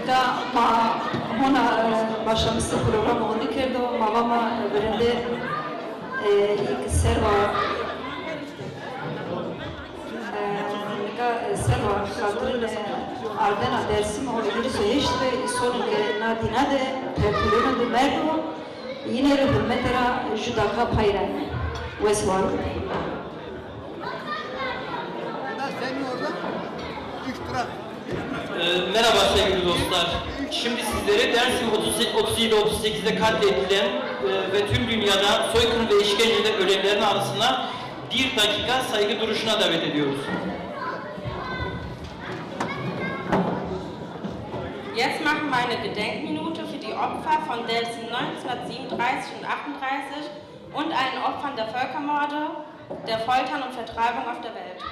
Ka ma hona başlamıştı program oldu ki o mama birinde ilk serva serva hatırın Ardena dersim o ilgili söyleşti son nadina de tepkilerin de merdu yine hürmetera judaka payran vesvar. Merhaba sevgili dostlar. Şimdi sizlere Dersim 37-38'de katledilen ve tüm dünyada soykırım ve işkenceler ölenlerin arasına bir dakika saygı duruşuna davet ediyoruz. Jetzt machen wir eine Gedenkminute für die Opfer von Dersim 1937 und 38 und allen Opfern der Völkermorde, der Foltern und Vertreibung auf der Welt.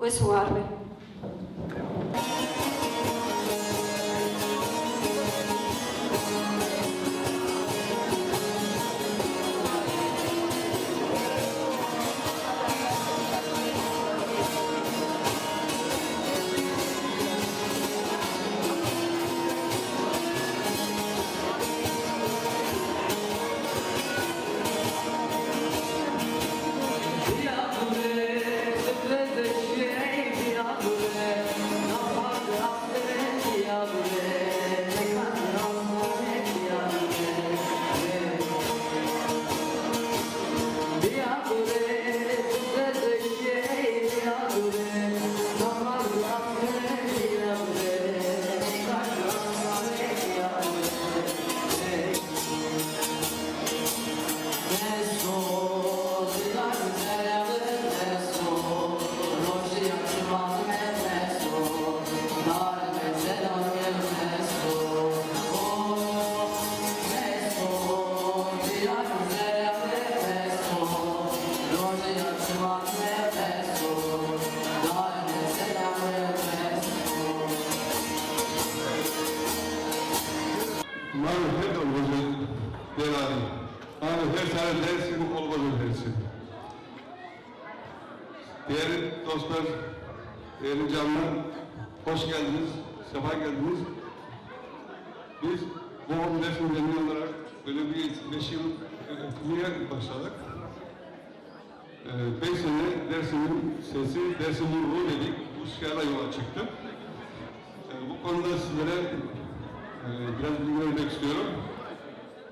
Vesvar. Değerli dostlar, değerli canlar, hoş geldiniz, sefa geldiniz. Biz bu Dersim Derneği olarak böyle bir 5 yıl etkinliğe başladık. 5 sene Dersim'in sesi, Dersim'in ruhu dedik, bu şiarla yola çıktık. Bu konuda sizlere biraz bilgi vermek istiyorum.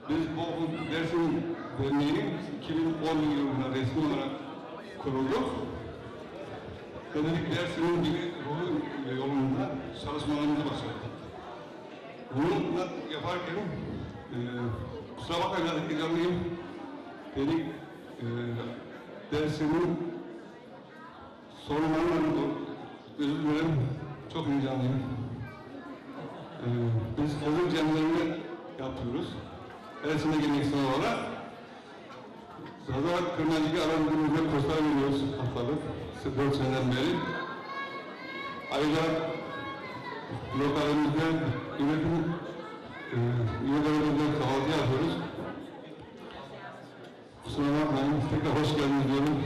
Biz bu Dersim Derneği'nin 2010 yılında resmi olarak kurulduk. Dedik Dersim'in gibi ruhu yolunda çalışmalarımıza başladık. Bunu yaparken kusura bakmayın biraz heyecanlıyım. Dedik Dersim'in sorunlarından özür dilerim, çok heyecanlıyım. Biz hazır cemlerini yapıyoruz. Dersim'e geleneksel olarak. Sırada Kırnacık'ı aradığımızda kurslar veriyoruz haftalık. 4 seneden beri. Ayrıca lokalimizde üretim üyelerimizde kahvaltı yapıyoruz. Kusura bakmayın, tekrar hoş geldiniz diyorum.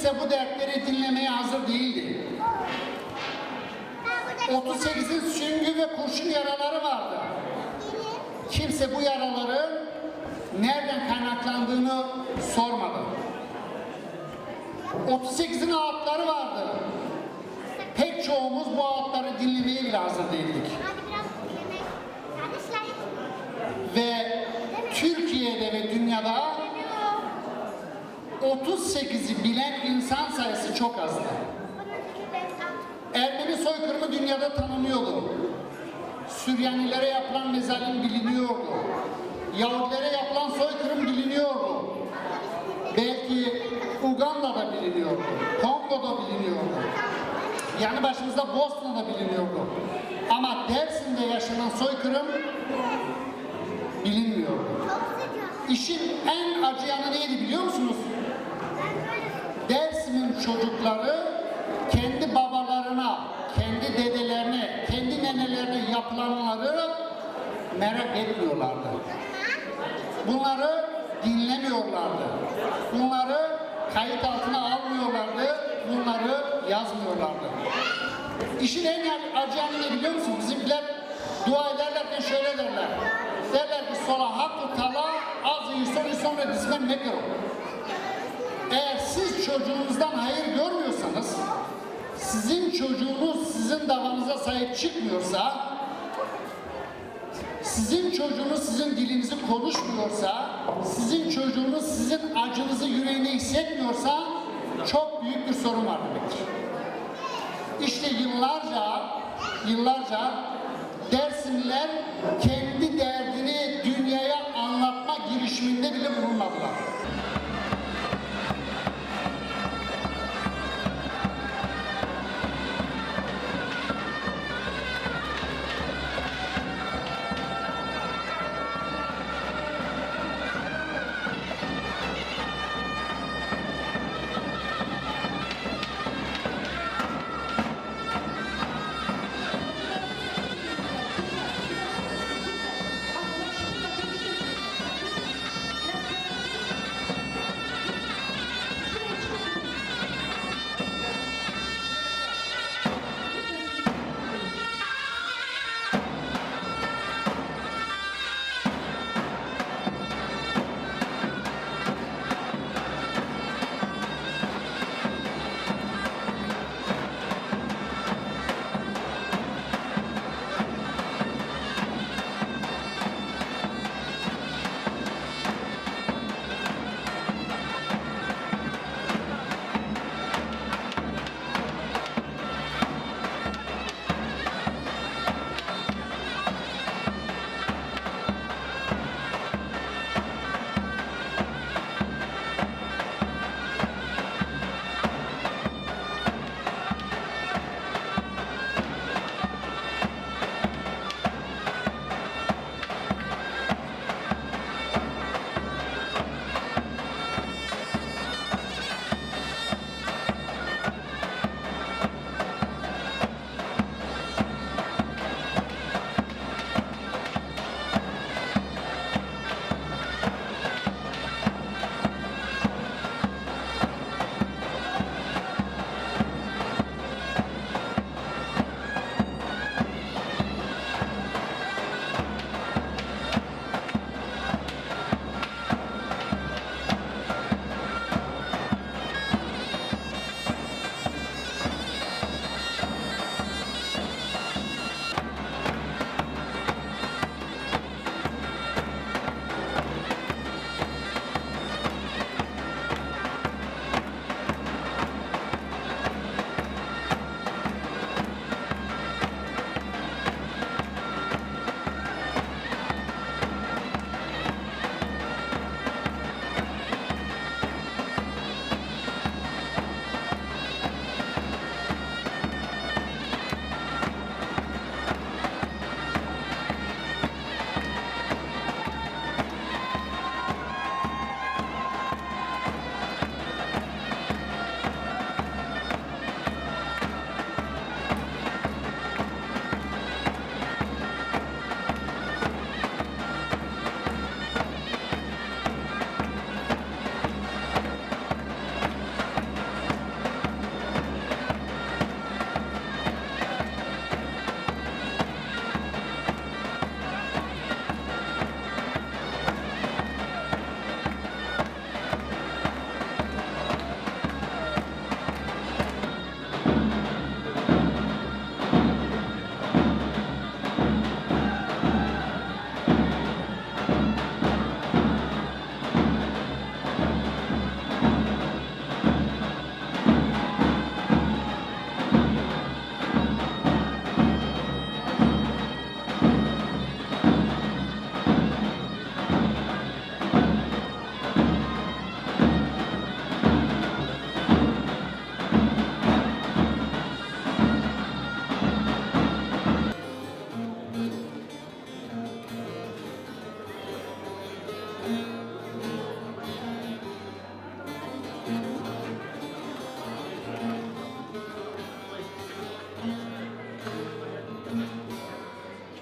Kimse bu dertleri dinlemeye hazır değildi. 38'in süngü ve kurşun yaraları vardı. Kimse bu yaraların nereden kaynaklandığını sormadı. 38'in ağıtları vardı. Pek çoğumuz bu ağıtları dinlemeye bile hazır değildik. Ve Türkiye'de ve dünyada 38'i bilen insan sayısı çok azdı. Ermeni soykırımı dünyada tanınıyordu. Süryanilere yapılan mezalim biliniyordu. Yahudilere yapılan soykırım biliniyordu. Belki Uganda'da biliniyordu. Kongo'da biliniyordu. Yani başımızda Bosna'da biliniyordu. Ama Dersim'de yaşanan soykırım bilinmiyordu. İşin en acıyanı neydi biliyor musunuz? Dersim'in çocukları kendi babalarına, kendi dedelerine, kendi nenelerine yapılanları merak etmiyorlardı. Bunları dinlemiyorlardı. Bunları kayıt altına almıyorlardı. Bunları yazmıyorlardı. İşin en acıyanı ne biliyor musun? Bizimkiler dua ederlerken şöyle derler. Derler ki sola hakkı tala az sonra dizmen nedir o? Eğer siz çocuğunuzdan hayır görmüyorsanız, sizin çocuğunuz sizin davanıza sahip çıkmıyorsa, sizin çocuğunuz sizin dilinizi konuşmuyorsa, sizin çocuğunuz sizin acınızı yüreğine hissetmiyorsa çok büyük bir sorun var demektir. İşte yıllarca Dersimliler kendi derdini dünyaya anlatma girişiminde bile bulunmadılar.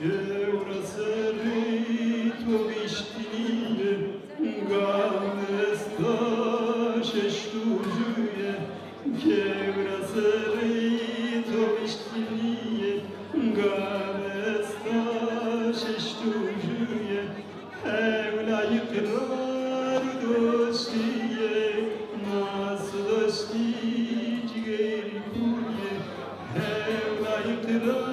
Eurasarito viştiliye, gamesta şeştuzüye, Eurasarito viştiliye, gamesta şeştuzüye, Evla yıkrar dostiye, nasıl dosti cigeri kuye, Evla yıkrar